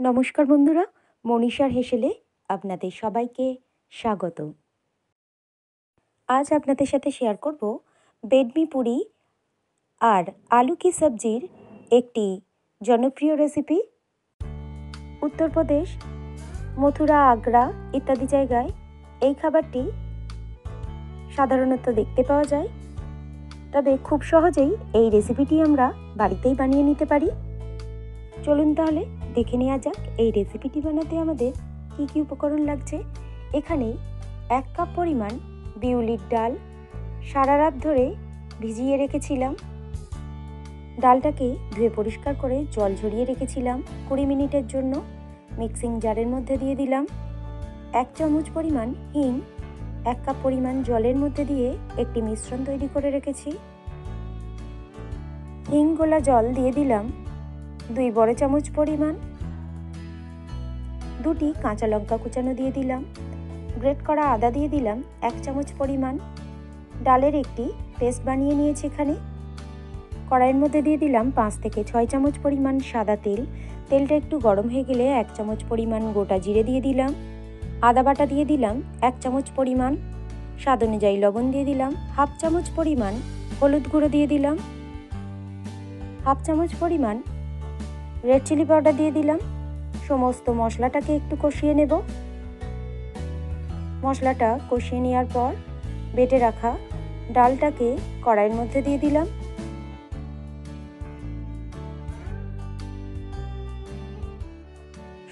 নমস্কার বন্ধুরা, মনীষার হেসেলে আপনাদের সবাইকে স্বাগত। আজ আপনাদের সাথে শেয়ার করব বেডমি পুরি আর আলু কি সবজির একটি জনপ্রিয় রেসিপি। উত্তরপ্রদেশ, মথুরা, আগ্রা ইত্যাদি জায়গায় এই খাবারটি সাধারণত দেখতে পাওয়া যায়, তবে খুব সহজেই এই রেসিপিটি আমরা বাড়িতেই বানিয়ে নিতে পারি। চলুন তাহলে দেখে নেওয়া যাক এই রেসিপিটি বানাতে আমাদের কি কি উপকরণ লাগছে। এখানে 1 কাপ পরিমাণ বিউলির ডাল সারা রাত ধরে ভিজিয়ে রেখেছিলাম। ডালটাকে ধুয়ে পরিষ্কার করে জল ঝরিয়ে রেখেছিলাম 20 মিনিটের জন্য। মিক্সিং জারের মধ্যে দিয়ে দিলাম 1 চামচ পরিমাণ হিং। 1 কাপ পরিমাণ জলের মধ্যে দিয়ে একটি মিশ্রণ তৈরি করে রেখেছি। হিং গোলা জল দিয়ে দিলাম 2 বড় চামচ পরিমাণ। 2টি কাঁচা লঙ্কা কুচানো দিয়ে দিলাম। গ্রেট করা আদা দিয়ে দিলাম 1 চামচ পরিমাণ। ডালের একটি পেস্ট বানিয়ে নিয়েছি এখানে। কড়াইয়ের মধ্যে দিয়ে দিলাম 5 থেকে 6 চামচ পরিমাণ সাদা তেল। তেলটা একটু গরম হয়ে গেলে 1 চামচ পরিমাণ গোটা জিরে দিয়ে দিলাম। আদা বাটা দিয়ে দিলাম 1 চামচ পরিমাণ। স্বাদ অনুযায়ী লবণ দিয়ে দিলাম। 1/2 চামচ পরিমাণ হলুদ গুঁড়ো দিয়ে দিলাম। 1/2 চামচ পরিমাণ রেড চিলি পাউডার দিয়ে দিলাম। সমস্ত মশলাটাকে একটু কষিয়ে নেব। মশলাটা কষিয়ে নেওয়ার পর বেটে রাখা ডালটাকে কড়াইয়ের মধ্যে দিয়ে দিলাম।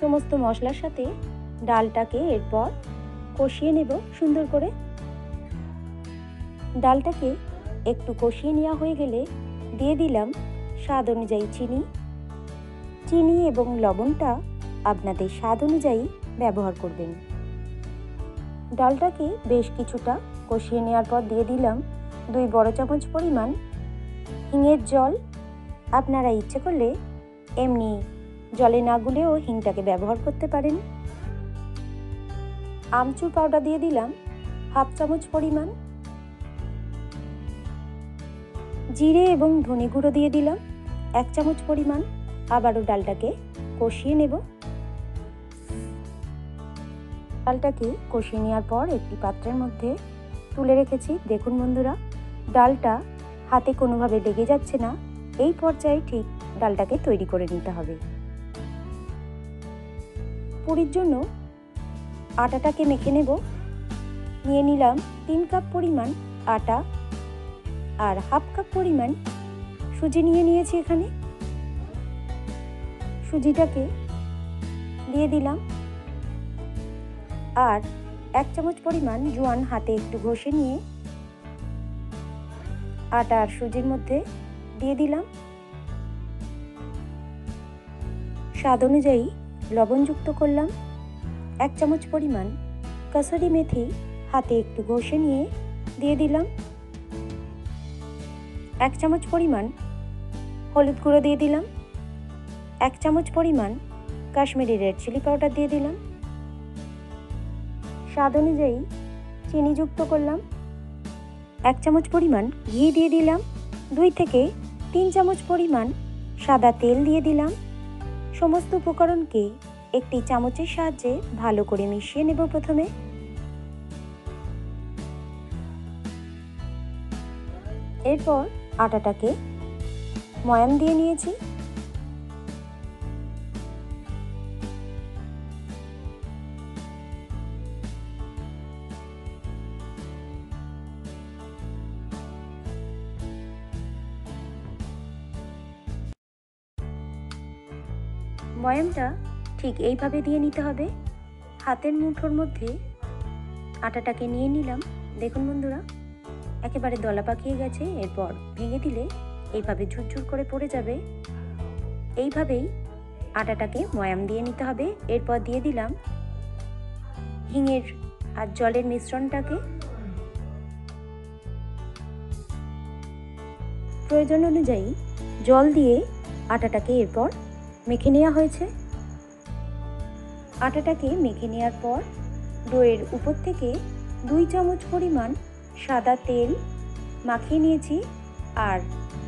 সমস্ত মশলার সাথে ডালটাকে এরপর কষিয়ে নেব সুন্দর করে। ডালটাকে একটু কষিয়ে নেওয়া হয়ে গেলে দিয়ে দিলাম স্বাদ অনুযায়ী চিনি এবং লবণটা আপনাদের স্বাদ অনুযায়ী ব্যবহার করবেন। ডালটাকে বেশ কিছুটা কষিয়ে নেওয়ার পর দিয়ে দিলাম 2 বড় চামচ পরিমাণ হিঙের জল। আপনারা ইচ্ছে করলে এমনি জলে না গুলেও হিংটাকে ব্যবহার করতে পারেন। আমচুর পাউডার দিয়ে দিলাম 1/2 চামচ পরিমাণ। জিরে এবং ধনে গুঁড়ো দিয়ে দিলাম 1 চামচ পরিমাণ। আবারও ডালটাকে কষিয়ে নেব। ডালটাকে কষিয়ে নেওয়ার পর একটি পাত্রের মধ্যে তুলে রেখেছি। দেখুন বন্ধুরা, ডালটা হাতে কোনোভাবে লেগে যাচ্ছে না। এই পর্যায়ে ঠিক ডালটাকে তৈরি করে নিতে হবে। পুরির জন্য আটাটাকে মেখে নেব। নিয়ে নিলাম 3 কাপ পরিমাণ আটা আর 1/2 কাপ পরিমাণ সুজি নিয়ে নিয়েছি এখানে। সুজিটাকে দিয়ে দিলাম আর 1 চামচ পরিমাণ জোয়ান হাতে একটু ঘষে নিয়ে আটা আর সুজির মধ্যে দিয়ে দিলাম। স্বাদ অনুযায়ী লবণ যুক্ত করলাম। 1 চামচ পরিমাণ কসুরি মেথি হাতে একটু ঘষে নিয়ে দিয়ে দিলাম। 1 চামচ পরিমাণ হলুদ গুঁড়ো দিয়ে দিলাম। 1 চামচ পরিমাণ কাশ্মীরি রেড চিলি পাউডার দিয়ে দিলাম। স্বাদ অনুযায়ী চিনি যুক্ত করলাম। 1 চামচ পরিমাণ ঘি দিয়ে দিলাম। 2 থেকে 3 চামচ পরিমাণ সাদা তেল দিয়ে দিলাম। সমস্ত উপকরণকে একটি চামচের সাহায্যে ভালো করে মিশিয়ে নেব প্রথমে। এরপর আটাটাকে ময়াম দিয়ে নিয়েছি। ময়ামটা ঠিক এইভাবে দিয়ে নিতে হবে। হাতের মুঠোর মধ্যে আটাটাকে নিয়ে নিলাম। দেখুন বন্ধুরা, একেবারে দলা পাকিয়ে গেছে। এরপর ভেঙে দিলে এইভাবে ঝুরঝুর করে পড়ে যাবে। এইভাবেই আটাটাকে ময়াম দিয়ে নিতে হবে। এরপর দিয়ে দিলাম হিঙের আর জলের মিশ্রণটাকে। প্রয়োজন অনুযায়ী জল দিয়ে আটাটাকে এরপর মেখে নেওয়া হয়েছে। আটাটাকে মেখে নেওয়ার পর ডোয়ের উপর থেকে 2 চামচ পরিমাণ সাদা তেল মাখিয়ে নিয়েছি আর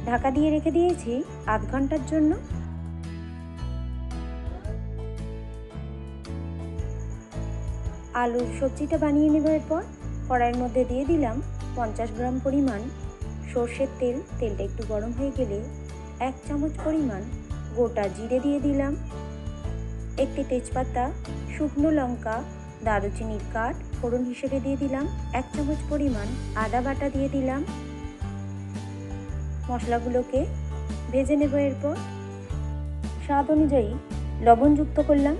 ঢাকা দিয়ে রেখে দিয়েছি আধ ঘন্টার জন্য। আলুর সবজিটা বানিয়ে নেব। এরপর কড়াইয়ের মধ্যে দিয়ে দিলাম 50 গ্রাম পরিমাণ সর্ষের তেল। তেলটা একটু গরম হয়ে গেলে 1 চামচ পরিমাণ গোটা জিরে দিয়ে দিলাম, একটি তেজপাতা, শুকনো লঙ্কা, দারুচিনির কাঠ ফোড়ন হিসেবে দিয়ে দিলাম, 1 চামচ পরিমাণ আদা বাটা দিয়ে দিলাম। মশলাগুলোকে ভেজে নেব। এরপর স্বাদ অনুযায়ী লবণ যুক্ত করলাম,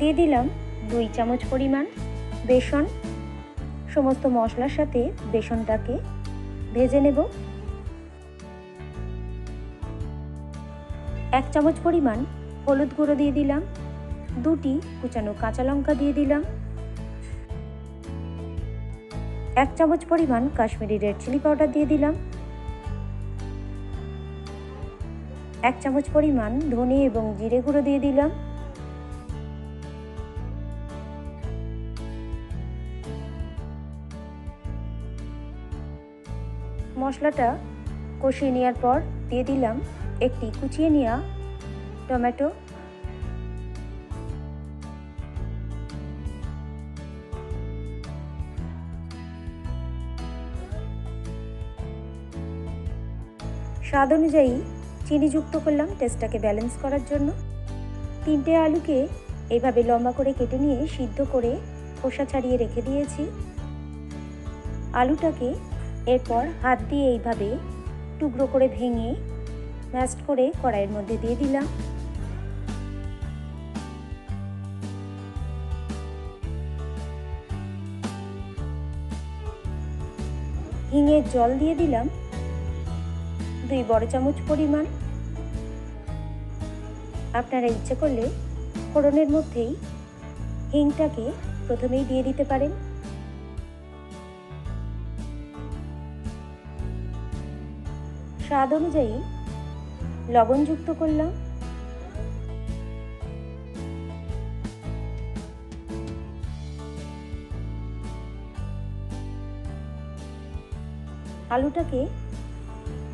দিয়ে দিলাম 2 চামচ পরিমাণ বেসন। সমস্ত মশলার সাথে বেসনটাকে ভেজে নেব। 1 চামচ পরিমাণ হলুদ গুঁড়ো দিয়ে দিলাম, 2টি কুচানো কাঁচা লঙ্কা দিয়ে দিলাম, 1 চামচ পরিমাণ কাশ্মীরি রেড চিলি পাউডার দিয়ে দিলাম, 1 চামচ পরিমাণ ধনে এবং জিরে গুঁড়ো দিয়ে দিলাম, মশলাটা কষিয়ে নেওয়ার পর দিয়ে দিলাম একটি কুচিয়ে নেওয়া টমেটো, স্বাদ অনুযায়ী চিনি যুক্ত করলাম টেস্টটাকে ব্যালেন্স করার জন্য। 3টে আলুকে এইভাবে লম্বা করে কেটে নিয়ে সিদ্ধ করে খোসা ছাড়িয়ে রেখে দিয়েছি। আলুটাকে এরপর হাত দিয়ে এইভাবে টুকরো করে ভেঙে ম্যাশড করে কড়াইয়ের মধ্যে দিয়ে দিলাম। হিঙের জল দিয়ে দিলাম 2 বড় চামচ পরিমাণ। আপনারা ইচ্ছে করলে ফোড়নের মধ্যেই হিংটাকে প্রথমেই দিয়ে দিতে পারেন। স্বাদ অনুযায়ী লবণ যুক্ত করলাম, আলুটাকে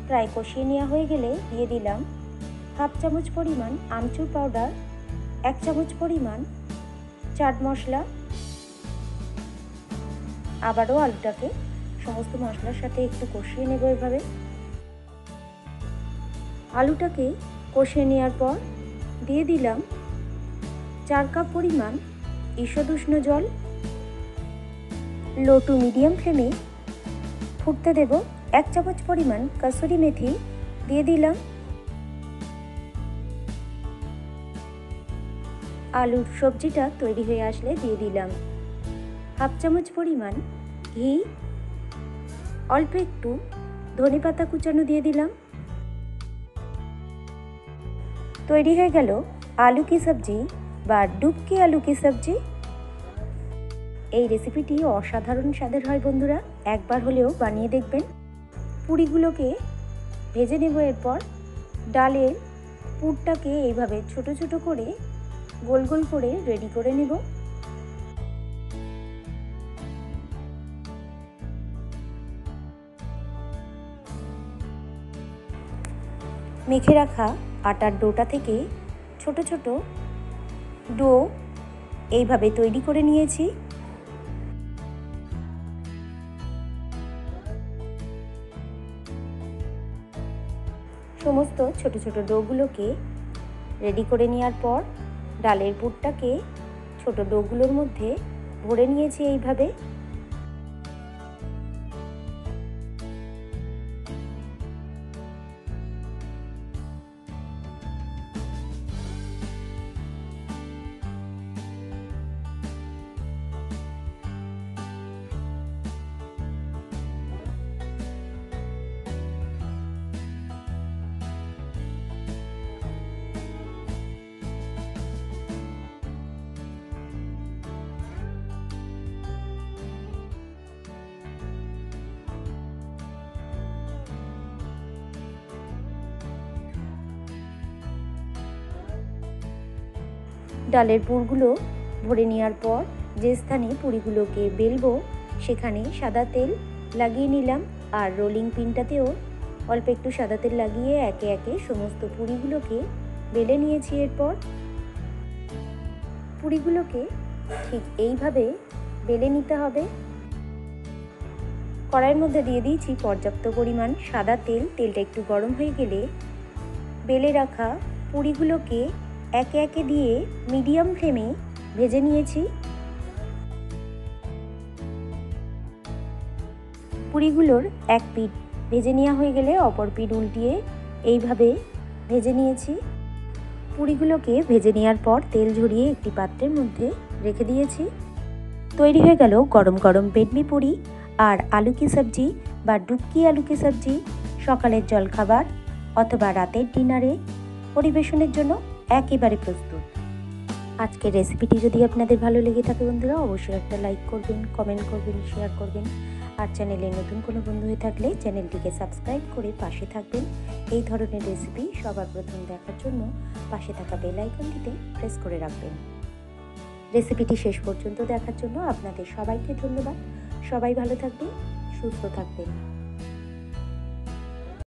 প্রায় কষিয়ে নেওয়া হয়ে গেলে দিয়ে দিলাম 1/2 চামচ পরিমাণ আমচুর পাউডার, 1 চামচ পরিমাণ চাট মশলা। আবারও আলুটাকে সমস্ত মশলার সাথে একটু কষিয়ে নেব। এভাবে আলুটাকে কষিয়ে নেওয়ার পর দিয়ে দিলাম 4 কাপ পরিমাণ ঈষৎ উষ্ণ জল। লো টু মিডিয়াম ফ্লেমে ফুটতে দেব। 1 চামচ পরিমাণ কাসুরি মেথি দিয়ে দিলাম। আলুর সবজিটা তৈরি হয়ে আসলে দিয়ে দিলাম 1/2 চামচ পরিমাণ ঘি, অল্প একটু ধনেপাতা কুচানো দিয়ে দিলাম। তৈরি হয়ে গেল আলু কি সবজি বা ডুবকি আলু কি সবজি। এই রেসিপিটি অসাধারণ স্বাদের হয় বন্ধুরা, একবার হলেও বানিয়ে দেখবেন। পুরিগুলোকে ভেজে নেব। এরপর ডালের পুরটাকে এইভাবে ছোট ছোট করে গোল গোল করে রেডি করে নেব। মেখে রাখা আটার ডোটা থেকে ছোট ছোট ডো এইভাবে তৈরি করে নিয়েছি। সমস্ত ছোট ছোট ডোগুলোকে রেডি করে নেওয়ার পর ডালের পুরটাকে ছোট ডোগুলোর মধ্যে ভরে নিয়েছি এইভাবে। ডালের পুরগুলো ভরে নেওয়ার পর যে স্থানে পুরিগুলোকে বেলবো সেখানে সাদা তেল লাগিয়ে নিলাম, আর রোলিং পিনটাতেও অল্প একটু সাদা তেল লাগিয়ে একে একে সমস্ত পুরিগুলোকে বেলে নিয়েছি। এরপর পুরিগুলোকে ঠিক এইভাবে বেলে নিতে হবে। কড়াইয়ের মধ্যে দিয়ে দিয়েছি পর্যাপ্ত পরিমাণ সাদা তেল। তেলটা একটু গরম হয়ে গেলে বেলে রাখা পুরিগুলোকে একে একে দিয়ে মিডিয়াম ফ্লেমে ভেজে নিয়েছি। পুরিগুলোর এক পিঠ ভেজে নেওয়া হয়ে গেলে অপর পিঠ উল্টিয়ে এইভাবে ভেজে নিয়েছি। পুরিগুলোকে ভেজে নেওয়ার পর তেল ঝরিয়ে একটি পাত্রের মধ্যে রেখে দিয়েছি। তৈরি হয়ে গেল গরম গরম বেডমি পুরি আর আলু কি সবজি বা ডুবকি আলু কি সবজি। সকালের জলখাবার অথবা রাতের ডিনারে পরিবেশনের জন্য একেবারে প্রস্তুত। আজকের রেসিপিটি যদি আপনাদের ভালো লেগে থাকে বন্ধুরা, অবশ্যই একটা লাইক করবেন, কমেন্ট করবেন, শেয়ার করবেন। আর চ্যানেলে নতুন কোনো বন্ধু হয়ে থাকলে চ্যানেলটিকে সাবস্ক্রাইব করে পাশে থাকবেন। এই ধরনের রেসিপি সবার প্রথম দেখার জন্য পাশে থাকা বেল আইকনটিতে প্রেস করে রাখবেন। রেসিপিটি শেষ পর্যন্ত দেখার জন্য আপনাদের সবাইকে ধন্যবাদ। সবাই ভালো থাকবেন, সুস্থ থাকবেন।